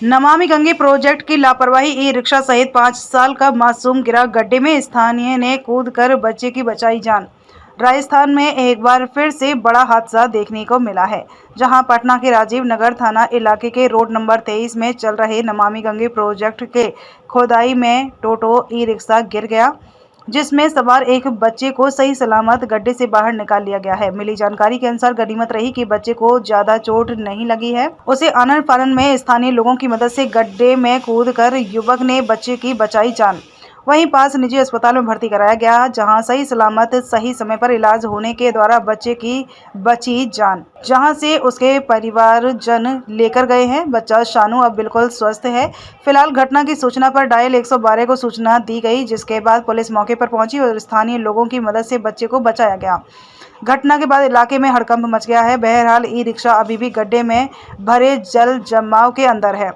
Namami Gange project की लापरवाही, e rickshaw सहित 5 साल का मासूम गिरा गड्ढे में, स्थानीय ने कूदकर बच्चे की बचाई जान। राजस्थान में एक बार फिर से बड़ा हादसा देखने को मिला है, जहां पटना के राजीव नगर थाना इलाके के रोड नंबर 23 में चल रहे नमामि गंगे प्रोजेक्ट के खोदाई में टोटो ई रिक्शा गिर गया, जिसमें सवार एक बच्चे को सही सलामत गड्ढे से बाहर निकाल लिया गया है। मिली जानकारी के अनुसार गनीमत रही कि बच्चे को ज्यादा चोट नहीं लगी है। उसे आनन फानन में स्थानीय लोगों की मदद से गड्ढे में कूदकर युवक ने बच्चे की बचाई जान। वहीं पास निजी अस्पताल में भर्ती कराया गया, जहां सही सलामत सही समय पर इलाज होने के द्वारा बच्चे की बची जान, जहां से उसके परिवारजन लेकर गए हैं। बच्चा शानू अब बिल्कुल स्वस्थ है। फिलहाल घटना की सूचना पर डायल 112 को सूचना दी गई, जिसके बाद पुलिस मौके पर पहुंची और स्थानीय लोगों की मदद से बच्चे को बचाया गया। घटना के बाद इलाके में हड़कंप मच गया है। बहरहाल ई रिक्शा अभी भी गड्ढे में भरे जल जमाव के अंदर है।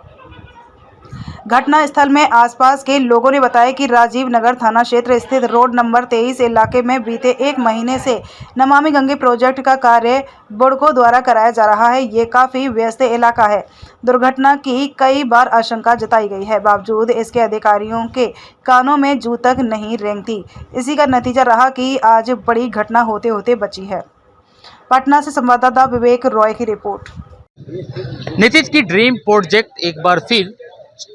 घटना स्थल में आसपास के लोगों ने बताया कि राजीव नगर थाना क्षेत्र स्थित रोड नंबर 23 इलाके में बीते 1 महीने से नमामि गंगे प्रोजेक्ट का कार्य बुड़कों द्वारा कराया जा रहा है। ये काफी व्यस्त इलाका है। दुर्घटना की कई बार आशंका जताई गई है, बावजूद इसके अधिकारियों के कानों में जू तक नहीं रेंगती। इसी का नतीजा रहा कि आज बड़ी घटना होते होते बची है। पटना से संवाददाता विवेक रॉय की रिपोर्ट। नीतीश की ड्रीम प्रोजेक्ट एक बार फिर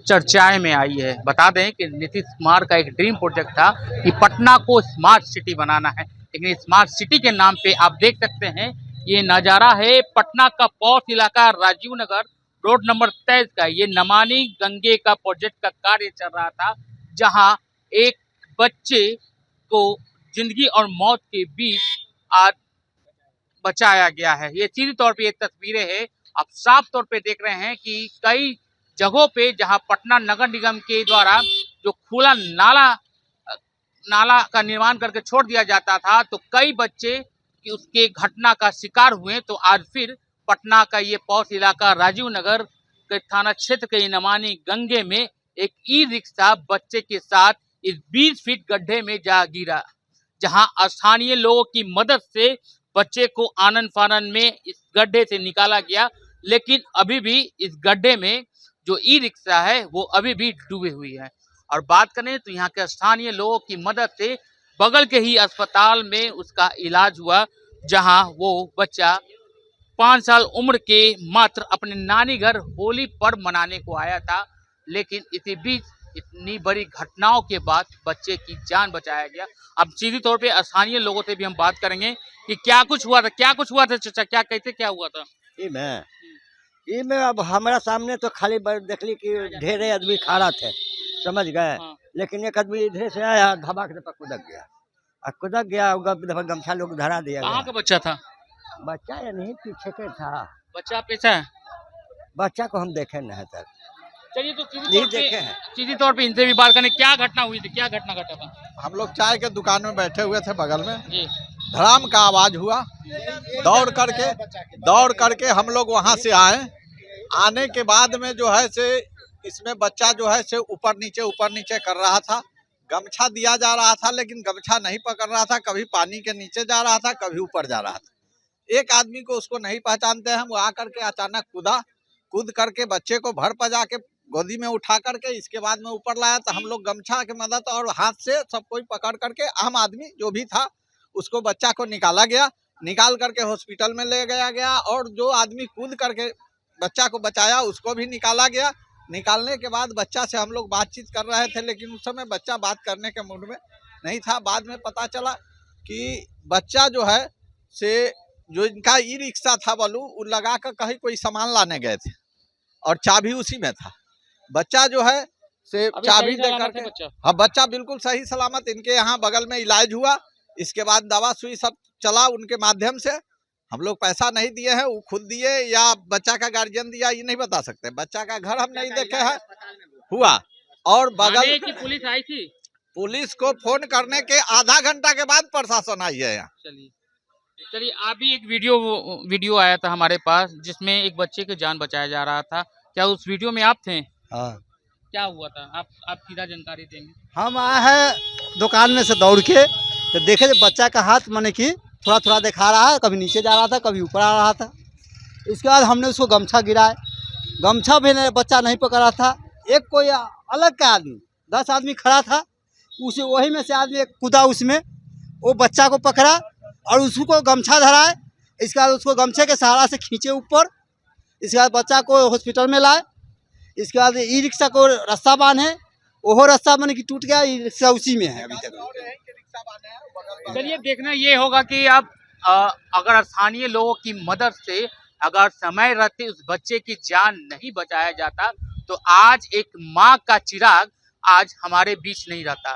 चर्चाएं में आई है। बता दें कि नीतीश कुमार का एक ड्रीम प्रोजेक्ट था कि पटना को स्मार्ट सिटी बनाना है, लेकिन स्मार्ट सिटी के नाम पे आप देख सकते हैं ये नज़ारा है पटना का पॉश इलाका राजीव नगर रोड नंबर 23 का। ये नमामि गंगे का प्रोजेक्ट का कार्य चल रहा था, जहां एक बच्चे को जिंदगी और मौत के बीच आज बचाया गया है। ये सीधी तौर पे ये तस्वीरें हैं, आप साफ तौर पे देख रहे हैं कि कई जगहों पे जहां पटना नगर निगम के द्वारा जो खुला नाला का निर्माण करके छोड़ दिया जाता था, तो कई बच्चे कि उसके घटना का शिकार हुए। तो आज फिर पटना का ये पॉश इलाका राजीव नगर के थाना क्षेत्र के नमामि गंगे में एक ई रिक्शा बच्चे के साथ इस 20 फीट गड्ढे में जा गिरा, जहां स्थानीय लोगों की मदद से बच्चे को आनन फानन में इस गड्ढे से निकाला गया, लेकिन अभी भी इस गड्ढे में जो ई रिक्शा है वो अभी भी डूबी हुई है। और बात करें तो यहाँ के स्थानीय लोगों की मदद से बगल के ही अस्पताल में उसका इलाज हुआ, जहां वो बच्चा 5 साल उम्र के मात्र अपने नानी घर होली पर्व मनाने को आया था, लेकिन इसी बीच इतनी बड़ी घटनाओं के बाद बच्चे की जान बचाया गया। अब सीधी तौर पे स्थानीय लोगों से भी हम बात करेंगे कि क्या कुछ हुआ था चाचा, क्या कहते क्या हुआ था? ई में अब हमारा सामने तो खाली देखली कि ढेरे आदमी खड़ा थे, समझ गए। हाँ। लेकिन एक आदमी इधर से आया, धमाक से कुदक गया गमछा लोग धरा दिया। कहाँ का बच्चा था? बच्चा या नहीं पीछे के था। बच्चा पैसा है? बच्चा को हम देखे नहीं तक। चलिए तो सीधी तौर पे इनसे भी बात करने, क्या घटना हुई थी, क्या घटना घटा था? हम लोग चाय के दुकान में बैठे हुए थे बगल में, जी। धड़ाम का आवाज हुआ। दौड़ करके हम लोग वहां से आए। आने के बाद में जो है से इसमें बच्चा जो है से ऊपर नीचे कर रहा था। गमछा दिया जा रहा था, लेकिन गमछा नहीं पकड़ रहा था। कभी पानी के नीचे जा रहा था, कभी ऊपर जा रहा था। एक आदमी को उसको नहीं पहचानते हम, वो आकर के अचानक कूद करके बच्चे को भर पजा के गोदी में उठा करके इसके बाद में ऊपर लाया। तो हम लोग गमछा की मदद और हाथ से सब कोई पकड़ करके आम आदमी जो भी था उसको बच्चा को निकाला गया। निकाल करके हॉस्पिटल में ले गया और जो आदमी कूद करके बच्चा को बचाया उसको भी निकाला गया। निकालने के बाद बच्चा से हम लोग बातचीत कर रहे थे, लेकिन उस समय बच्चा बात करने के मूड में नहीं था। बाद में पता चला कि बच्चा जो है से जो इनका ई रिक्शा था बलू, वो लगा कर कहीं कोई सामान लाने गए थे और चाबी उसी में था। बच्चा जो है से चाबी दे करके, हाँ बच्चा बिल्कुल सही सलामत। इनके यहाँ बगल में इलाज हुआ, इसके बाद दवा सुई सब चला उनके माध्यम से। हम लोग पैसा नहीं दिए हैं, वो खुद दिए या बच्चा का गार्जियन दिया ये नहीं बता सकते। बच्चा का घर हम नहीं देखे हैं हुआ। और बगल की पुलिस आई थी, पुलिस को फोन करने के आधा घंटा के बाद प्रशासन आई है यहाँ। चलिए अभी एक वीडियो आया था हमारे पास, जिसमें एक बच्चे की जान बचाया जा रहा था। क्या उस वीडियो में आप थे? हाँ। क्या हुआ था, आप सीधा जानकारी देंगे। हम आए हैं दुकान में से दौड़ के, तो देखे बच्चा का हाथ माने कि थोड़ा दिखा रहा है, कभी नीचे जा रहा था, कभी ऊपर आ रहा था। इसके बाद हमने उसको गमछा गिराए, गमछा भी बच्चा नहीं पकड़ा था। एक कोई अलग का आदमी 10 आदमी खड़ा था, उसे वही में से आदमी एक कूदा उसमें, वो बच्चा को पकड़ा और उसको गमछा धराए। इसके बाद उसको गमछे के सहारा से खींचे ऊपर। इसके बाद बच्चा को हॉस्पिटल में लाए। इसके बाद ई रिक्शा को रास्ता बांधे, वो रास्ता मैंने कि टूट गया, ई रिक्शा उसी में है अभी तक। चलिए देखना ये होगा कि अब अगर स्थानीय लोगों की मदद से अगर समय रहते उस बच्चे की जान नहीं बचाया जाता तो आज एक माँ का चिराग आज हमारे बीच नहीं रहता।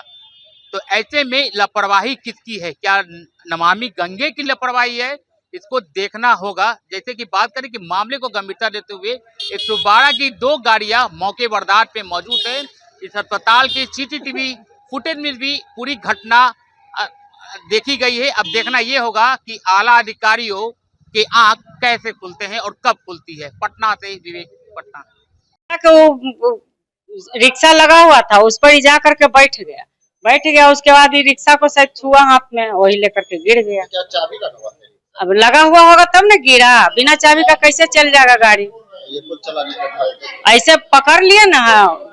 तो ऐसे में लापरवाही किसकी है? क्या नमामि गंगे की लापरवाही है? इसको देखना होगा। जैसे कि बात करें कि मामले को गंभीरता देते हुए 112 की 2 गाड़ियां मौके वारदात पे मौजूद है। इस अस्पताल के सीसीटीवी फुटेज में भी पूरी घटना देखी गई है। अब देखना ये होगा कि आला अधिकारियों के आंख कैसे खुलते हैं और कब खुलती है। पटना से विवेक, पटना। रिक्शा लगा हुआ था, उस पर ही जा करके बैठ गया। उसके बाद ही रिक्शा को शायद छुआ हाथ में, वही लेकर के गिर गया। क्या चाबी लगा हुआ है? अब लगा हुआ होगा तब ना गिरा, बिना चाबी का कैसे चल जाएगा गाड़ी? ये खुद चलाने का था। ऐसे पकड़ लिए ना,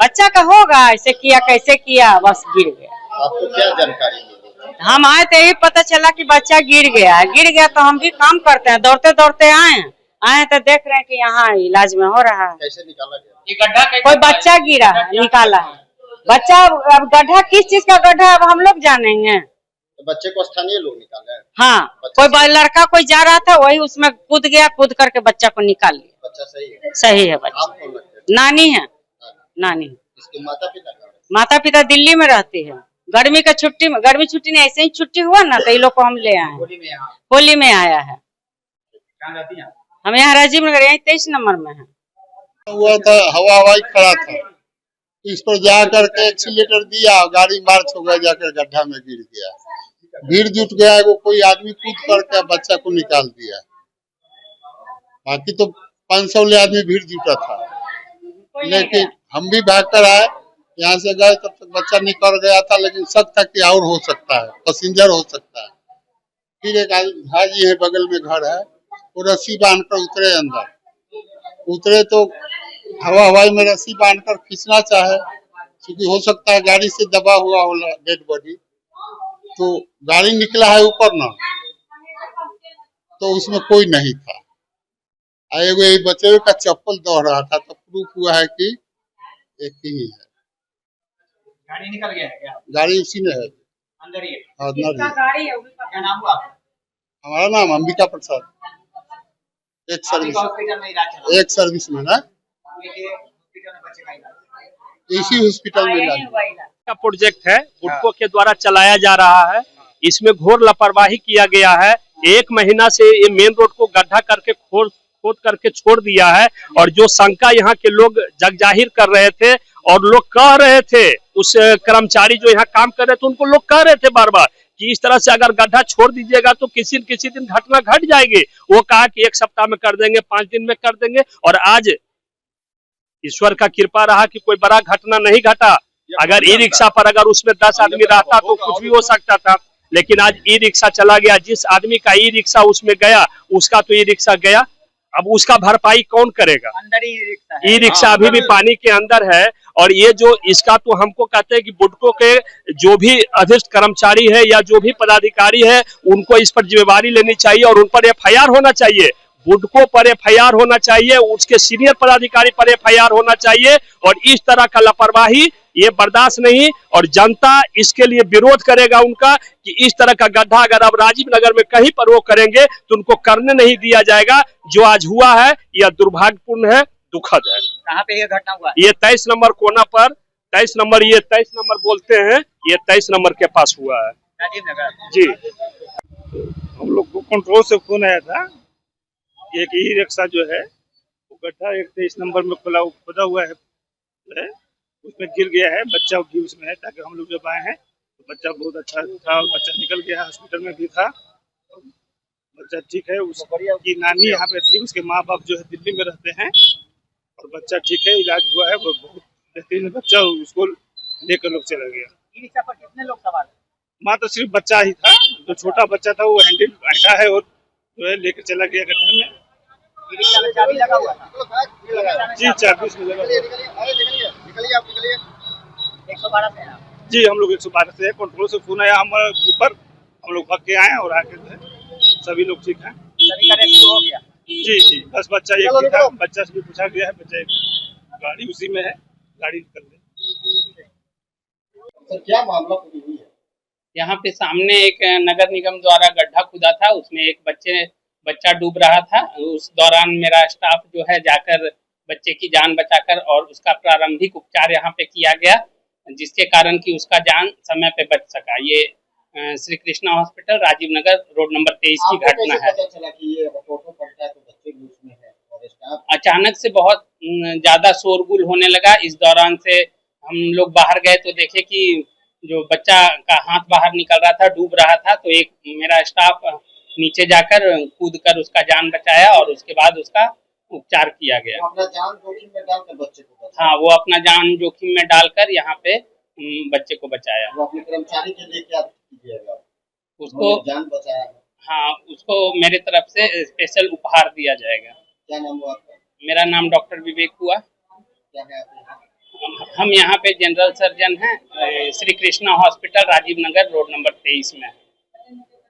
बच्चा का होगा, ऐसे किया कैसे किया, बस गिर गया। आपको क्या जानकारी मिली? हम आए तो यही पता चला कि बच्चा गिर गया तो हम भी काम करते हैं, दौड़ते दौड़ते आए तो देख रहे हैं कि यहाँ इलाज में हो रहा है। कैसे निकाला गया? ये गड्ढा कोई बच्चा गिरा है, निकाला है बच्चा। अब गड्ढा किस चीज का गड्ढा अब हम लोग जानेंगे। तो बच्चे को स्थानीय लोग निकाले हैं? हाँ, कोई लड़का कोई जा रहा था, वही उसमें कूद गया, कूद करके बच्चा को निकाल लिया। बच्चा सही है? सही है बच्चा। आप कौन लगते हैं? नानी है, नानी। इसके माता पिता कहाँ हैं? माता पिता दिल्ली में रहती है। गर्मी का छुट्टी में, गर्मी छुट्टी नहीं, ऐसे ही छुट्टी हुआ ना तो ये लोग को हम ले आए। होली में आया है। हम यहाँ राजीव नगर, यही 23 नंबर में है। हुआ था, हवाई खड़ा था, इस पर जा करके एक्सीलेटर दिया, गाड़ी मार्च हो गया, जाकर गड्ढा में गिर गया। भीड़ जुट गया, वो कोई आदमी कूद करके बच्चा को निकाल दिया। बाकी तो 500 आदमी भीड़ जुटा था, लेकिन हम भी भाग कर आए, यहाँ से गए तब तक बच्चा निकल गया था। लेकिन शक था कि और हो सकता है, पैसेंजर हो सकता है। फिर एक भाजी है, बगल में घर है, वो रस्सी बांध कर उतरे, अंदर उतरे तो हवाई में रस्सी बांध कर खींचना चाहे, क्योंकि हो सकता है गाड़ी से दबा हुआ हो डेड बॉडी। तो गाड़ी निकला है ऊपर ना, तो उसमें कोई नहीं था। एगो बच्चे का चप्पल दौड़ रहा था, तो प्रूफ हुआ है कि एक ही है। गाड़ी निकल गया है क्या? गाड़ी उसी में है, अंदर ही है। अंदर ही। गाड़ी है, क्या नाम हुआ? हमारा नाम अंबिका प्रसाद, एक सर्विस में ना, इसी हॉस्पिटल में इलाज। का प्रोजेक्ट है, बुडको के द्वारा चलाया जा रहा है। इसमें घोर लापरवाही किया गया है। 1 महीना से ये मेन रोड को गड्ढा करके खोद करके छोड़ दिया है। और जो शंका यहाँ के लोग जगजाहिर कर रहे थे और लोग कह रहे थे, उस कर्मचारी जो यहाँ काम कर रहे थे उनको लोग कह रहे थे बार बार कि इस तरह से अगर गड्ढा छोड़ दीजिएगा तो किसी न किसी दिन घटना घट जाएगी। वो कहा कि 1 सप्ताह में कर देंगे, 5 दिन में कर देंगे। और आज ईश्वर का कृपा रहा कि कोई बड़ा घटना नहीं घटा। अगर ई रिक्शा पर अगर उसमें 10 आदमी रहता तो कुछ भी हो सकता था, लेकिन आज ई रिक्शा चला गया। जिस आदमी का ई रिक्शा उसमें गया, उसका तो ई रिक्शा गया, अब उसका भरपाई कौन करेगा? अंदर ही रिक्शा है। ई रिक्शा अभी भी पानी के अंदर है। और ये जो इसका तो हमको कहते हैं कि बुडको के जो भी अधीष्ट कर्मचारी है या जो भी पदाधिकारी है, उनको इस पर जिम्मेवारी लेनी चाहिए और उन पर FIR होना चाहिए। बुडको पर FIR होना चाहिए, उसके सीनियर पदाधिकारी पर FIR होना चाहिए। और इस तरह का लापरवाही ये बर्दाश्त नहीं, और जनता इसके लिए विरोध करेगा उनका कि इस तरह का गड्ढा अगर अब राजीव नगर में कहीं पर वो करेंगे तो उनको करने नहीं दिया जाएगा। जो आज हुआ है यह दुर्भाग्यपूर्ण है, दुखद है। कहाँ पे ये घटना हुआ? ये 23 नंबर कोना पर, 23 नंबर, ये 23 नंबर बोलते हैं, ये 23 नंबर के पास हुआ है राजीव नगर जी। हम लोग को कंट्रोल से फोन आया था, एक ई रिक्शा जो है वो गड्ढा 23 नंबर में खोदा हुआ है, उसमें गिर गया है, बच्चा भी उसमें है। ताकि हम लोग जब आए हैं तो बच्चा बहुत अच्छा था, बच्चा निकल गया, हॉस्पिटल में भी था, बच्चा ठीक है। उसकी नानी यहाँ पे थी, उसके माँ बाप जो है दिल्ली में रहते हैं, और बच्चा ठीक है, इलाज हुआ है, वो बहुत बेहतरीन बच्चा, उसको लेकर लोग चला गया। ई रिक्शा पर कितने लोग सवार थे? माँ तो सिर्फ बच्चा ही था, जो छोटा बच्चा था वो हैंडल हटा है और जो है लेकर चला गया गड्ढे में। जी 40 में लगा हुआ है। जी हम लोग 112 से है, कंट्रोल से फोन आया हमारे ऊपर, हम लोग भाग के आए और आके जो है सभी लोग ठीक हैं। जी जी बस बच्चा एक ही था, बच्चा से भी पूछा गया है, बच्चा एक गाड़ी उसी में है, गाड़ी निकल गई। सर क्या मामला पूरी हुई है? यहाँ पे सामने एक नगर निगम द्वारा गड्ढा खुदा था, उसमें एक बच्चा डूब रहा था। उस दौरान मेरा स्टाफ जो है जाकर बच्चे की जान बचाकर और उसका प्रारंभिक उपचार यहाँ पे किया गया, जिसके कारण कि उसका जान समय पे बच सका। ये Shri Krishna hospital Rajiv Nagar road number 23 की घटना है। पता चला कि ये ऑटो पलटा है तो बच्चे भी उसमें है और स्टाफ अचानक से बहुत ज्यादा शोरगुल होने लगा। इस दौरान से हम लोग बाहर गए तो देखे कि जो बच्चा का हाथ बाहर निकल रहा था, डूब रहा था, तो एक मेरा स्टाफ नीचे जाकर कूदकर उसका जान बचाया और उसके बाद उसका उपचार किया गया। अपना जान जोखिम में डालकर बच्चे को बचाया। हाँ, वो अपना जान जोखिम में डालकर यहाँ पे बच्चे को बचाया। वो अपने कर्मचारी के लिए क्या कीजिएगा? उसको जान बचाया है। हाँ, उसको मेरे तरफ से स्पेशल उपहार दिया जाएगा। क्या नाम हुआ आपका? मेरा नाम डॉक्टर विवेक हुआ। क्या है आपका? हम यहाँ पे जनरल सर्जन हैं, Shri Krishna hospital Rajiv Nagar road number 23 में।